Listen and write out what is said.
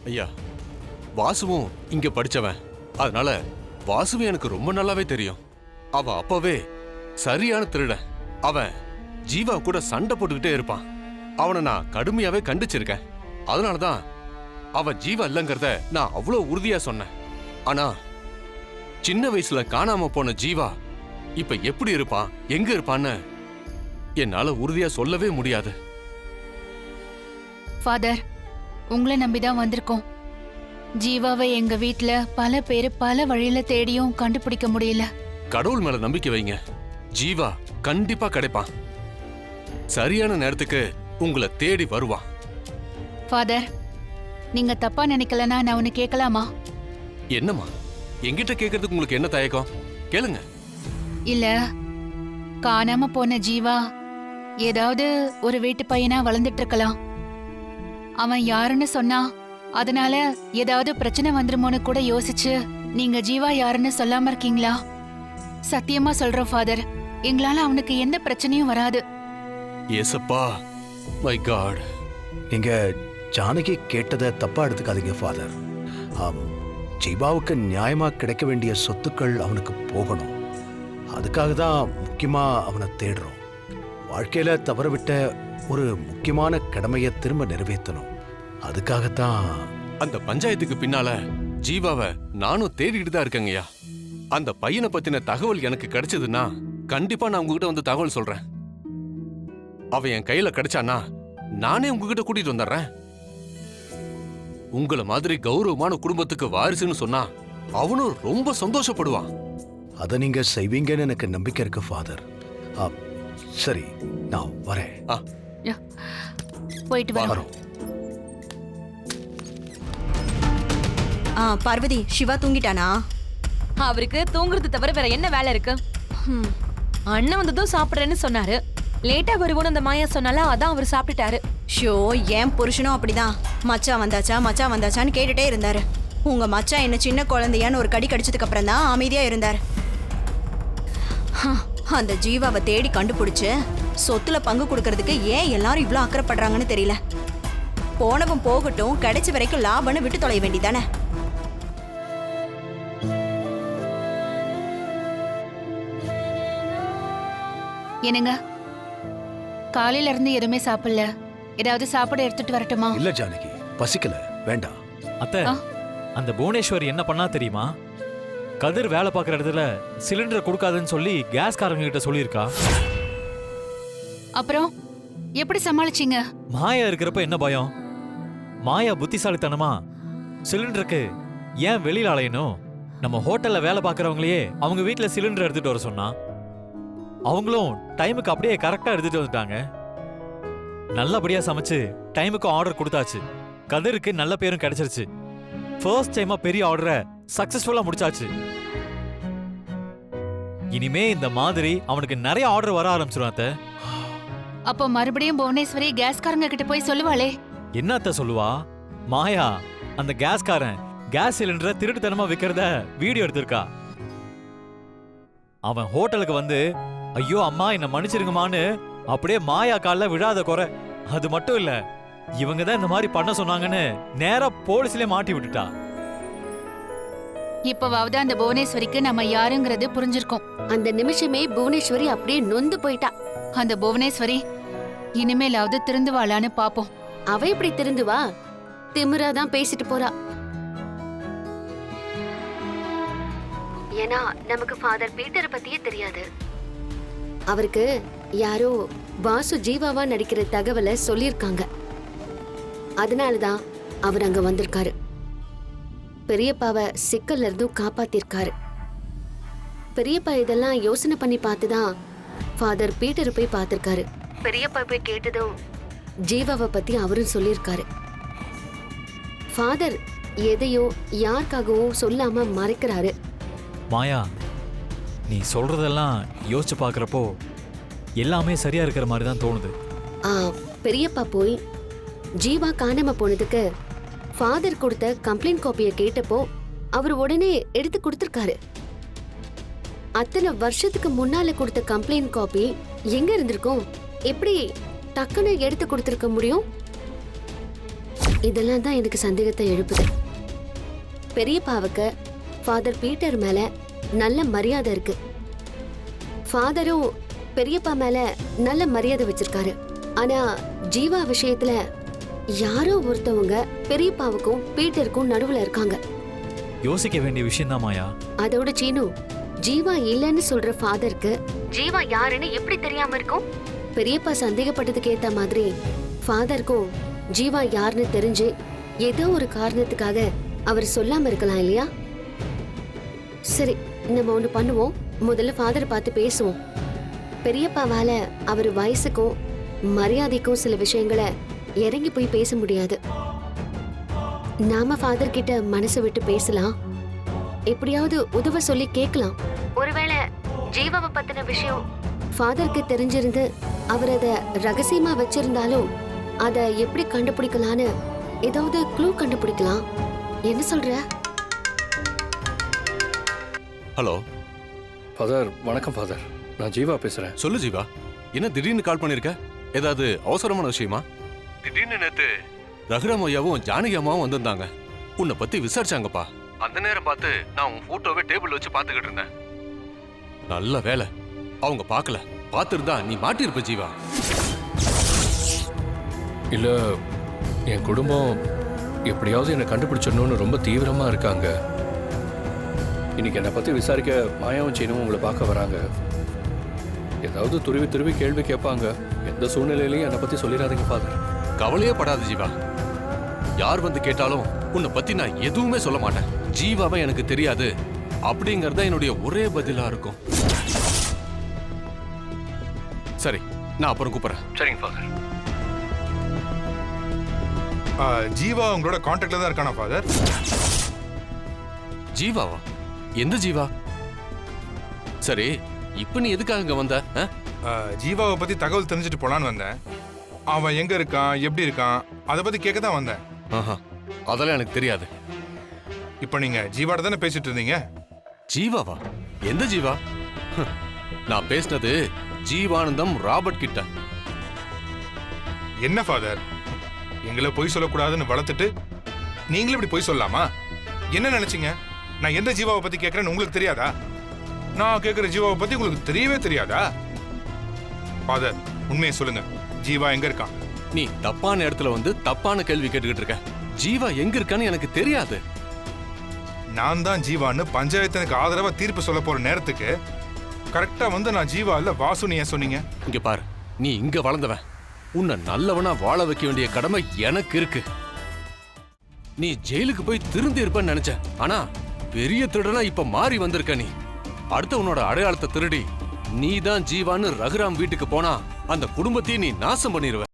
ஐயா, வாசுவும் இங்க படிச்சவன். அதனால வாசுவும் எனக்கு ரொம்ப நல்லாவே தெரியும். அவ அப்பவே சரியான திருடன். அவன் ஜீவா கூட சண்டை போட்டுக்கிட்டே இருப்பான். அவனை நான் கடுமையாவே கண்டிச்சிருக்கேன். அதனாலதான் அவன் ஜீவா இல்லைங்கிறத நான் அவ்வளவு உறுதியா சொன்னேன். ஆனா சின்ன வயசுல காணாம போன ஜீவா இப்ப எப்படி இருப்பான், எங்க இருப்பான்னு என்னால உறுதியா சொல்லவே முடியாது. ஃபாதர், உங்களை நம்பிதான் வந்திருக்கோம். ஜீவாவை எங்க வீட்ல பல பேரு பல வழியில தேடியும் கண்டுபிடிக்க முடியல. கடவுள் மேல நம்பிக்கை வைங்க. ஜீவா கண்டிப்பா கிடைப்பான். சரியான நேரத்துக்கு உங்களை தேடி வருவான். ஃபாதர், நீங்க தப்பா நினைக்கலனா நான் ஒன்னு கேட்கலாமா? என்னம்மா, என்கிட்ட கேட்கறதுக்கு உங்களுக்கு என்ன தயக்கம்? கேளுங்க. இல்ல, காணாம போன ஜீவா ஏதாவது ஒரு வீட்டு பையனா வளர்ந்துட்டு இருக்கலாம். அவன் யாருன்னு சொன்னா அதனால ஏதாவது பிரச்சனை வந்துருமோன்னு கூட யோசிச்சு நீங்க ஜீவா யாருன்னு சொல்லாம இருக்கீங்களா? சத்தியமா சொல்றோம் ஃபாதர், எங்களால அவனுக்கு எந்த பிரச்சனையும் வராது. ஏசப்பா, மை காட். நீங்க ஜானகி கேட்டதை தப்பா எடுத்துக்காதீங்க ஃபாதர். ஜீவாவுக்கு நியாயமா கிடைக்க வேண்டிய சொத்துக்கள் அவனுக்கு போகணும். அதுக்காக தான் முக்கியமா அவனை தேடுறோம். வாழ்க்கையில தவறவிட்ட ஒரு முக்கியமான கடமையை திரும்ப நிறைவேற்றணும். அதுக்காகத்தான் அந்த பஞ்சாயத்துக்கு பின்னால ஜீவாவை நானும் தேடிட்டு தான் இருக்கேங்கய்யா. அந்த பையனை பத்தின தகவல் எனக்கு கிடைச்சதுன்னா கண்டிப்பா நான் உங்ககிட்ட வந்து தகவல் சொல்றேன். அவன் என் கையில கிடைச்சானா நானே உங்ககிட்ட கூட்டிட்டு வந்துடுறேன். உங்கள மாதிரி கௌரவமான குடும்பத்துக்கு வாரிசுன்னு சொன்னா அவனும் ரொம்ப சந்தோஷப்படுவான். அதை நீங்க செய்வீங்கன்னு எனக்கு நம்பிக்கை இருக்கு ஃபாதர். சரி, நான் வரேன். போயிட்டு வரோம். பார்வதி, சிவா தூங்கிட்டானா? அவருக்கு தூங்குறது தவிர வேற என்ன வேலை இருக்கு? அண்ணன் வந்ததும் சாப்பிடுறேன்னு சொன்னாரு. லேட்டா வருவோன்னு அந்த மாயா சொன்னால அதான் அவர் சாப்பிட்டுட்டாரு. ஷோ, ஏன் புருஷனும் அப்படிதான். மச்சான் வந்தாச்சா மச்சான் வந்தாச்சான்னு கேட்டுட்டே இருந்தாரு. உங்க மச்சான் என்ன சின்ன குழந்தையான்னு ஒரு கடி கடிச்சதுக்கு அப்புறம் தான் அமைதியா இருந்தாரு. அந்த ஜீவாவை தேடி கண்டுபிடிச்சு சொத்துல பங்கு கொடுக்கறதுக்கு ஏன் எல்லாரும் இவ்வளவு அக்கறைப்படுறாங்கன்னு தெரியல. போனவன் போகட்டும், கிடைச்ச வரைக்கும் லாபம்னு விட்டு தொலைய வேண்டியதானே. என்னங்க, காலையில இருந்து எதுவுமே சாப்பிடல. ஏதாவது சாப்பிட எடுத்துட்டு வரட்டுமா? இல்ல ஜானகி, பசிக்கல, வேண்டாம். அத்தை, அந்த புவனேஸ்வர் என்ன பண்ணா தெரியுமா? கதிர் வேலை பார்க்குற இடத்துல சிலிண்டரை கொடுக்காதுன்னு சொல்லி கேஸ்காரங்க கிட்ட சொல்லியிருக்கா. அப்புறம் எப்படி சமாளிச்சீங்க? மாயா இருக்கிறப்ப என்ன பயம்? மாயா புத்திசாலித்தனமா சிலிண்டருக்கு ஏன் வெளியில அலையணும், நம்ம ஹோட்டல்ல வேலை பார்க்கறவங்களையே அவங்க வீட்டுல சிலிண்டர் எடுத்துட்டு வர சொன்னா. அவங்களும் டைமுக்கு அப்படியே கரெக்டா எடுத்துட்டு வந்துட்டாங்க. நல்லபடியா சமைச்சு டைமுக்கு ஆர்டர் கொடுத்தாச்சு. கதிருக்கு நல்ல பேரும் கிடைச்சிருச்சு. ஃபர்ஸ்ட் டைமா பெரிய ஆர்டரை சக்சஸ்ஃபுல்லா முடிச்சாச்சு. இனிமே இந்த மாதிரி அவனுக்கு நிறைய ஆர்டர் வர ஆரம்பிச்சிரும் அத்தை. அப்போ மறுபடியும் புவனேஸ்வரி கேஸ்காரங்க கிட்ட போய் சொல்லுவாளே? என்னத்த சொல்லுவா? மாயா அந்த கேஸ்காரன் கேஸ் சிலிண்டரை திருட்டுத்தனமா விக்கிறத வீடியோ எடுத்திருக்கா. அவன் ஹோட்டலுக்கு வந்து ஐயோ அம்மா என்ன மன்னிச்சிருங்கம்மான்னு அப்படியே மாயா கால்ல விழாத குறை. அது மட்டும் இல்ல, இவங்க தான் இந்த மாதிரி பண்ண சொன்னாங்கன்னு நேரா போலீஸ்லயே மாட்டி விட்டுட்டா. இப்பவாவது அந்த புவனேஸ்வரிக்கு நம்ம யாருங்கிறது புரிஞ்சிருக்கோம். அந்த நிமிஷமே புவனேஸ்வரி அப்படியே நொந்து போயிட்டா. அந்த புவனேஸ்வரி இனிமேலாவது திருந்துவாளான்னு பாப்போம். அவ இப்படி திருந்துவா? திமிராதான் பேசிட்டு போறா. ஏன்னா நமக்கு ஃபாதர் பீட்டர் பத்தியே தெரியாது. அவருக்கு யாரோ வாசு ஜீவாவா நடிக்கிற தகவலை சொல்லியிருக்காங்க. அதனாலதான் அவர் அங்க வந்திருக்காரு. பெரியப்பாவை சிக்கல்ல இருந்தும் காப்பாத்திருக்காரு. பெரியப்பா இதெல்லாம் யோசனை பண்ணி பார்த்துதான் ஃபாதர் பீட்டர் போய் பார்த்திருக்காரு. பெரியப்பா போய் கேட்டதும் ஜீவாவை பத்தி அவரும் சொல்லியிருக்காரு. ஃபாதர் எதையோ யாருக்காகவும் சொல்லாம மறைக்கிறாரு. மாயா, நீ சொல்றதெல்லாம் யோசிச்சு பாக்குறப்போ எல்லாமே சரியா இருக்கிற மாதிரி தான் தோணுது. பெரியப்பா போய் ஜீவா காணாம போனதுக்கு ஃபாதர் கொடுத்த கம்ப்ளைண்ட் காப்பியை கேட்டப்போ அவர் உடனே எடுத்து கொடுத்திருக்காரு. அத்தனை வருஷத்துக்கு முன்னால கொடுத்த கம்ப்ளைண்ட் காப்பி எங்க இருந்திருக்கும்? எப்படி டக்குன்னு எடுத்து கொடுத்திருக்க முடியும்? இதெல்லாம் தான் எனக்கு சந்தேகத்தை எழுப்புது. பெரியப்பாவுக்கு ஃபாதர் பீட்டர் மேல நல்ல மரியாதை இருக்கு. ஃபாதரும் பெரியப்பா மேல நல்ல மரியாதை வச்சிருக்காரு. ஆனா ஜீவா விஷயத்துல யாரோ ஒருத்தவங்க பெரியப்பாவுக்கும் பீட்டருக்கும் நடுவுல இருக்காங்க. யோசிக்க வேண்டிய விஷயம் தான் மாயா. அதோட சீனு, ஜீவா இல்லைன்னு சொல்ற ஃபாதருக்கு ஜீவா யாருன்னு எப்படி தெரியாம இருக்கும்? பெரியப்பா சந்தேகப்பட்டதுக்கு ஏத்த மாதிரி ஃபாதருக்கும் ஜீவா யாருன்னு தெரிஞ்சு ஏதோ ஒரு காரணத்துக்காக அவர் சொல்லாம இருக்கலாம் இல்லையா? சரி, நம்ம ஒண்ணு பண்ணுவோம். முதல்ல ஃபாதரை பார்த்து பேசுவோம். பெரியப்பாவால அவர் வயசுக்கும் மரியாதைக்கும் சில விஷயங்களை இறங்கி போய் பேச முடியாது. நாம ஃபாதர் கிட்ட மனசு விட்டு பேசலாம். எப்படியாவது உதவ சொல்லி கேட்கலாம். ஒருவேளை ஜீவாவை பத்தின விஷயம் ஃபாதருக்கு தெரிஞ்சிருந்து அவர் அதை ரகசியமா வச்சிருந்தாலும் அதை எப்படி கண்டுபிடிக்கலான்னு ஏதாவது க்ளூ கண்டுபிடிக்கலாம். என்ன சொல்ற? ஹலோ ஃபாதர், வணக்கம் ஃபாதர். நான் ஜீவா பேசுறேன். சொல்லு ஜீவா, என்ன திடீர்னு கால் பண்ணிருக்க? ஏதாவது அவசரமான விஷயமா? திடீர்னு நேத்து ரகுராம் ஐயாவும் ஜானகி அம்மாவும் வந்திருந்தாங்க. உன்னை பத்தி விசாரிச்சாங்கப்பா. அந்த நேரம் பார்த்து நான் உன் போட்டோவை டேபிள் வச்சு பார்த்துக்கிட்டு இருந்தேன். நல்ல வேலை அவங்க பார்க்கல. பார்த்துருந்தா நீ மாட்டிருப்ப ஜீவா. இல்ல, என் குடும்பம் எப்படியாவது என்னை கண்டுபிடிச்சிடணும்னு ரொம்ப தீவிரமா இருக்காங்க. இன்னைக்கு என்னை பத்தி விசாரிக்க மாயாவும் சீனும் உங்களை பார்க்க வராங்க. ஏதாவது துருவி துருவி கேள்வி கேட்பாங்க. எந்த சூழ்நிலையிலையும் என்னை பத்தி சொல்லிடாதீங்க ஃபாதர். கவலையே படாத ஜீவா. யார் வந்து கேட்டாலும் உன்னை பத்தி நான் எதுவுமே சொல்ல மாட்டேன். ஜீவாவை எனக்கு தெரியாது அப்படிங்கறத என்னுடைய ஒரே பதிலா இருக்கும். சரி, நான் அப்புறம் கூப்பிடுறேன். சரிங்க ஃபாதர். ஜீவா உங்களோட கான்டாக்ட்ல தான் இருக்கானா ஃபாதர்? ஜீவாவா? எந்த ஜீவா? சரி, இப்ப நீ எதுக்காக இங்க வந்த? ஜீவாவை பத்தி தகவல் தெரிஞ்சுட்டு போலான்னு வந்தேன். அவன் எங்க இருக்கான், எப்படி இருக்கான், அதை பத்தி கேட்க தான் வந்தேன். ஆஹா, அதெல்லாம் எனக்கு தெரியாது. இப்ப நீங்க ஜீவாட தானே பேசிட்டு இருந்தீங்க? ஜீவாவா? எந்த ஜீவா? நான் பேசினது ஜீவானந்தம் ராபர்ட் கிட்ட. என்ன ஃபாதர், எங்களை பொய் சொல்லக்கூடாதுன்னு வளர்த்துட்டு நீங்களும் இப்படி பொய் சொல்லலாமா? என்ன நினைச்சீங்க? நான் எந்த ஜீவாவை பத்தி கேட்கறேன்னு உங்களுக்கு தெரியாதா? நான் கேட்கிற ஜீவாவை பத்தி உங்களுக்கு தெரியவே தெரியாதா? ஃபாதர், உண்மையை சொல்லுங்க, ஜீவா எங்க இருக்கான்? நீ தப்பான இடத்துல வந்து தப்பான கேள்வி கேட்டுக்கிட்டு இருக்க. ஜீவா எங்க இருக்கான்னு எனக்கு தெரியாது. நான் தான் ஜீவான்னு பஞ்சாயத்து ஆதரவா தீர்ப்பு சொல்ல போற நேரத்துக்கு கரெக்டா வந்து நான் ஜீவா இல்ல வாசுன்னு ஏன் சொன்னீங்க? இங்க பாரு, நீ இங்க வளர்ந்தவன். உன்னை நல்லவனா வாழ வைக்க வேண்டிய கடமை எனக்கு இருக்கு. நீ ஜெயிலுக்கு போய் திருந்தி இருப்பன்னு நினைச்ச. ஆனா பெரிய திருடனா இப்ப மாறி வந்திருக்க நீ. அடுத்த உன்னோட அடையாளத்தை திருடி நீ தான் ஜீவான்னு ரகுராம் வீட்டுக்கு போனா அந்த குடும்பத்தையும் நீ நாசம் பண்ணிடுவ.